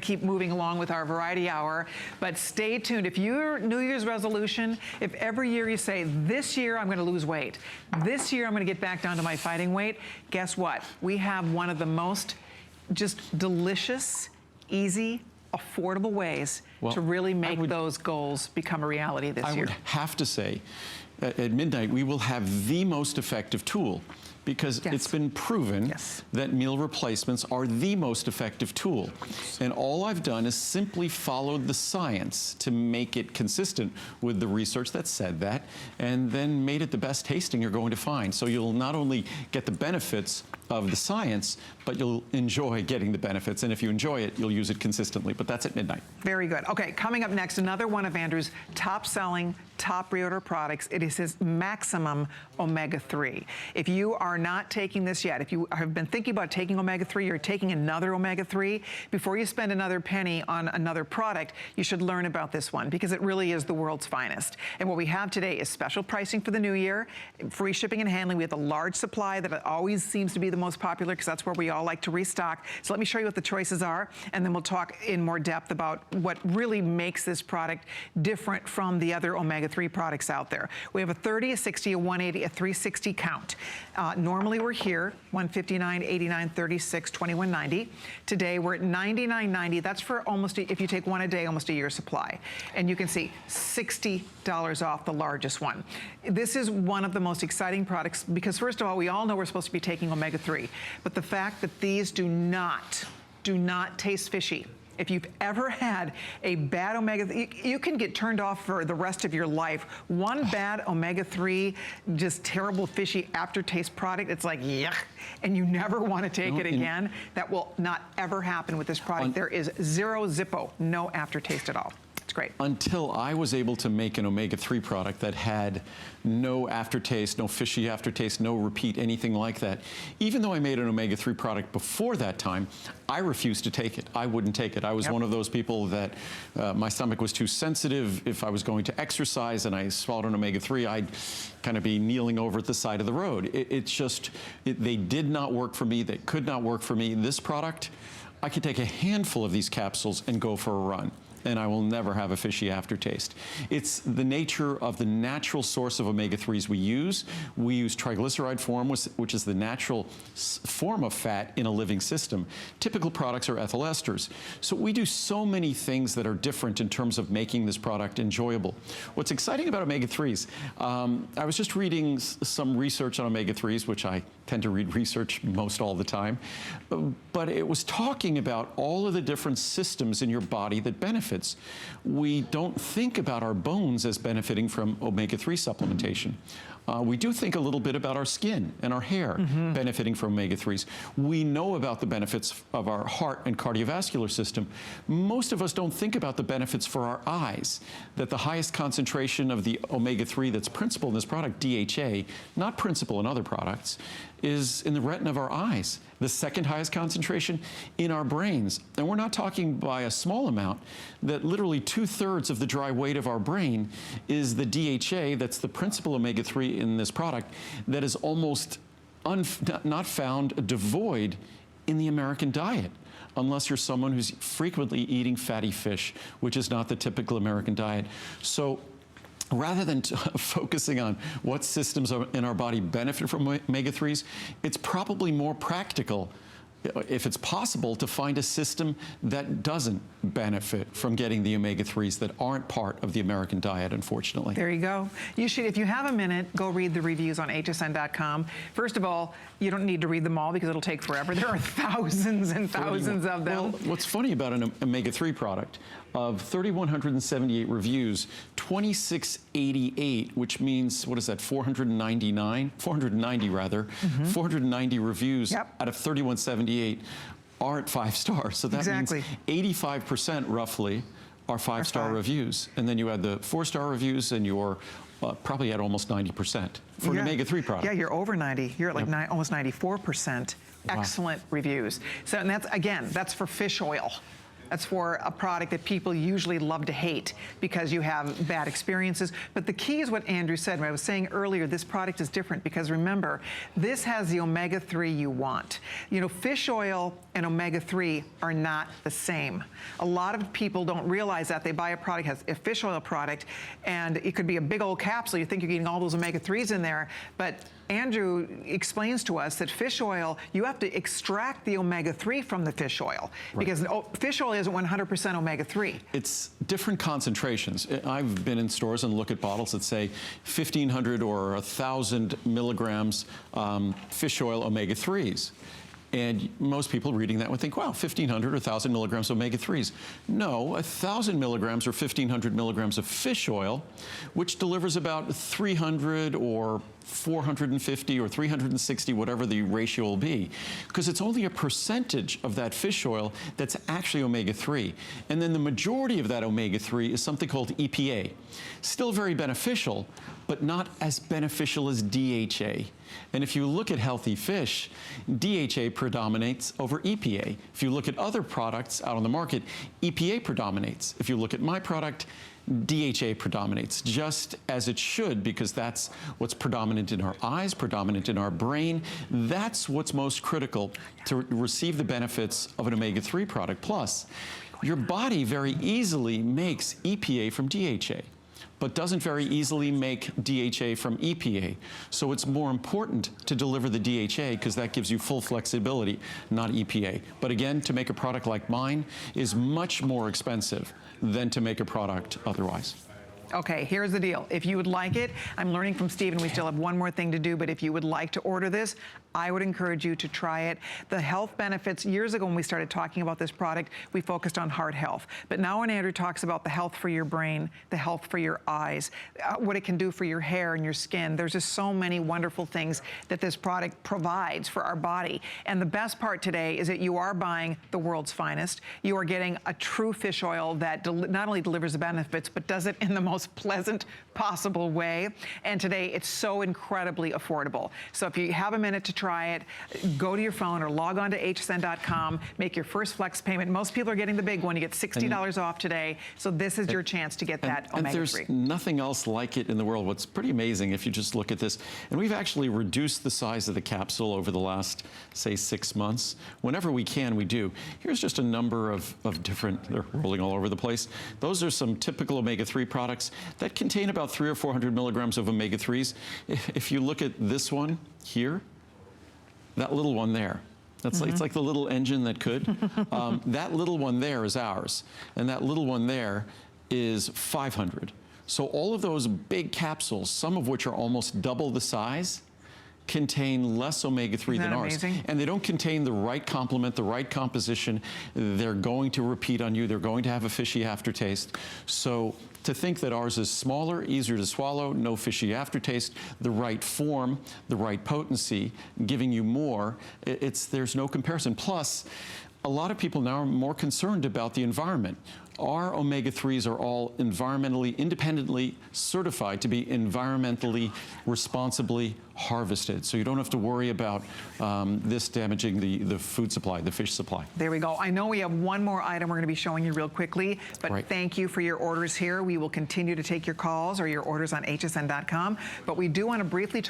Keep moving along with our variety hour, but stay tuned. If your New Year's resolution, if every year you say, this year I'm going to lose weight, this year I'm going to get back down to my fighting weight, guess what? We have one of the most just delicious, easy, affordable ways to really make those goals become a reality this year. I would have to say, at midnight, we will have the most effective tool, because it's been proven that meal replacements are the most effective tool. And all I've done is simply followed the science to make it consistent with the research that said that, and then made it the best tasting you're going to find. So you'll not only get the benefits of the science, but you'll enjoy getting the benefits. And if you enjoy it, you'll use it consistently. But that's at midnight. Very good. Okay, coming up next, another one of Andrew's top-selling, top reorder products. It is his Maximum Omega-3. If you are not taking this yet, if you have been thinking about taking Omega-3 or taking another Omega-3, before you spend another penny on another product, you should learn about this one, because it really is the world's finest. And what we have today is special pricing for the new year, free shipping and handling. We have the large supply that always seems to be the most popular, because that's where we all like to restock. So let me show you what the choices are, and then we'll talk in more depth about what really makes this product different from the other Omega-3 products out there. We have a 30, a 60, a 180, a 360 count. Normally we're here, $159, $89, $36, $21.90. Today we're at $99.90. That's for almost, if you take one a day, almost a year's supply. And you can see $60 off the largest one. This is one of the most exciting products, because first of all, we all know we're supposed to be taking Omega-3, but the fact that these do not taste fishy. If you've ever had a bad omega, you can get turned off for the rest of your life. One bad Omega-3, just terrible fishy aftertaste product, it's like, yuck, and you never want to take it again. That will not ever happen with this product. There is zero Zippo, no aftertaste at all. It's great. Until I was able to make an Omega-3 product that had no aftertaste, no fishy aftertaste, no repeat, anything like that. Even though I made an Omega-3 product before that time, I refused to take it. I wouldn't take it. I was one of those people that my stomach was too sensitive. If I was going to exercise and I swallowed an Omega-3, I'd kind of be kneeling over at the side of the road. They did not work for me. They could not work for me. This product, I could take a handful of these capsules and go for a run, and I will never have a fishy aftertaste. It's the nature of the natural source of omega-3s we use. We use triglyceride form, which is the natural form of fat in a living system. Typical products are ethyl esters. So we do so many things that are different in terms of making this product enjoyable. What's exciting about omega-3s, I was just reading some research on omega-3s, which I tend to read research most all the time, but it was talking about all of the different systems in your body that benefit. We don't think about our bones as benefiting from omega-3 supplementation. We do think a little bit about our skin and our hair benefiting from omega-3s. We know about the benefits of our heart and cardiovascular system. Most of us don't think about the benefits for our eyes, that the highest concentration of the omega-3 that's principal in this product, DHA, not principal in other products, is in the retina of our eyes. The second highest concentration in our brains. And we're not talking by a small amount, that literally 2/3 of the dry weight of our brain is the DHA, that's the principal omega-3 in this product, that is almost not found, devoid in the American diet, unless you're someone who's frequently eating fatty fish, which is not the typical American diet. So rather than focusing on what systems in our body benefit from omega-3s, it's probably more practical, if it's possible, to find a system that doesn't benefit from getting the omega-3s that aren't part of the American diet, unfortunately. There you go. You should, if you have a minute, go read the reviews on hsn.com. First of all, you don't need to read them all because it'll take forever. There are thousands and thousands of them. Well, what's funny about an omega-3 product, of 3,178 reviews, 2,688, which means, what is that, 490 rather, 490 reviews out of 3,178 aren't 5 stars. So that means 85% roughly are 5-star reviews. And then you add the 4-star reviews and you're probably at almost 90% for an omega-3 product. Yeah, you're over 90. You're at like almost 94%. Excellent reviews. So, and that's, again, that's for fish oil. That's for a product that people usually love to hate because you have bad experiences. But the key is what Andrew said. When I was saying earlier, this product is different because remember, this has the omega-3 you want. You know, fish oil and omega-3 are not the same. A lot of people don't realize that. They buy a product, has a fish oil product, and it could be a big old capsule. You think you're getting all those omega-3s in there, but Andrew explains to us that fish oil, you have to extract the omega-3 from the fish oil because fish oil isn't 100% omega-3. It's different concentrations. I've been in stores and look at bottles that say 1,500 or 1,000 milligrams fish oil omega-3s. And most people reading that would think, wow, 1,500 or 1,000 milligrams of omega-3s. No, 1,000 milligrams or 1,500 milligrams of fish oil, which delivers about 300 or 450 or 360, whatever the ratio will be, because it's only a percentage of that fish oil that's actually omega-3. And then the majority of that omega-3 is something called EPA. Still very beneficial, but not as beneficial as DHA. And if you look at healthy fish, DHA predominates over EPA. If you look at other products out on the market, EPA predominates. If you look at my product, DHA predominates, just as it should, because that's what's predominant in our eyes, predominant in our brain. That's what's most critical to receive the benefits of an omega-3 product. Plus, your body very easily makes EPA from DHA, but doesn't very easily make DHA from EPA. So it's more important to deliver the DHA because that gives you full flexibility, not EPA. But again, to make a product like mine is much more expensive than to make a product otherwise. Okay, here's the deal. If you would like it, I'm learning from Steve, we still have one more thing to do, but if you would like to order this, I would encourage you to try it. The health benefits, years ago when we started talking about this product, we focused on heart health. But now when Andrew talks about the health for your brain, the health for your eyes, what it can do for your hair and your skin, there's just so many wonderful things that this product provides for our body. And the best part today is that you are buying the world's finest. You are getting a true fish oil that not only delivers the benefits, but does it in the most pleasant possible way. And today it's so incredibly affordable. So if you have a minute to try it, go to your phone or log on to hsn.com, make your first flex payment. Most people are getting the big one. You get $60 off today. So this is your chance to get that omega-3. And there's nothing else like it in the world. What's pretty amazing if you just look at this, and we've actually reduced the size of the capsule over the last, say, 6 months. Whenever we can, we do. Here's just a number of different, they're rolling all over the place. Those are some typical omega-3 products that contain about 300 or 400 milligrams of omega-3s. If you look at this one here, that little one there, that's it's like the little engine that could. That little one there is ours, and that little one there is 500. So all of those big capsules, some of which are almost double the size, contain less omega-3 than ours. Amazing? And they don't contain the right complement, the right composition. They're going to repeat on you. They're going to have a fishy aftertaste. So to think that ours is smaller, easier to swallow, no fishy aftertaste, the right form, the right potency, giving you more, there's no comparison. Plus, a lot of people now are more concerned about the environment. Our omega-3s are all environmentally, independently certified to be environmentally, responsibly harvested. So you don't have to worry about this damaging the food supply, the fish supply. There we go. I know we have one more item we're going to be showing you real quickly, but thank you for your orders here. We will continue to take your calls or your orders on hsn.com, but we do want to briefly talk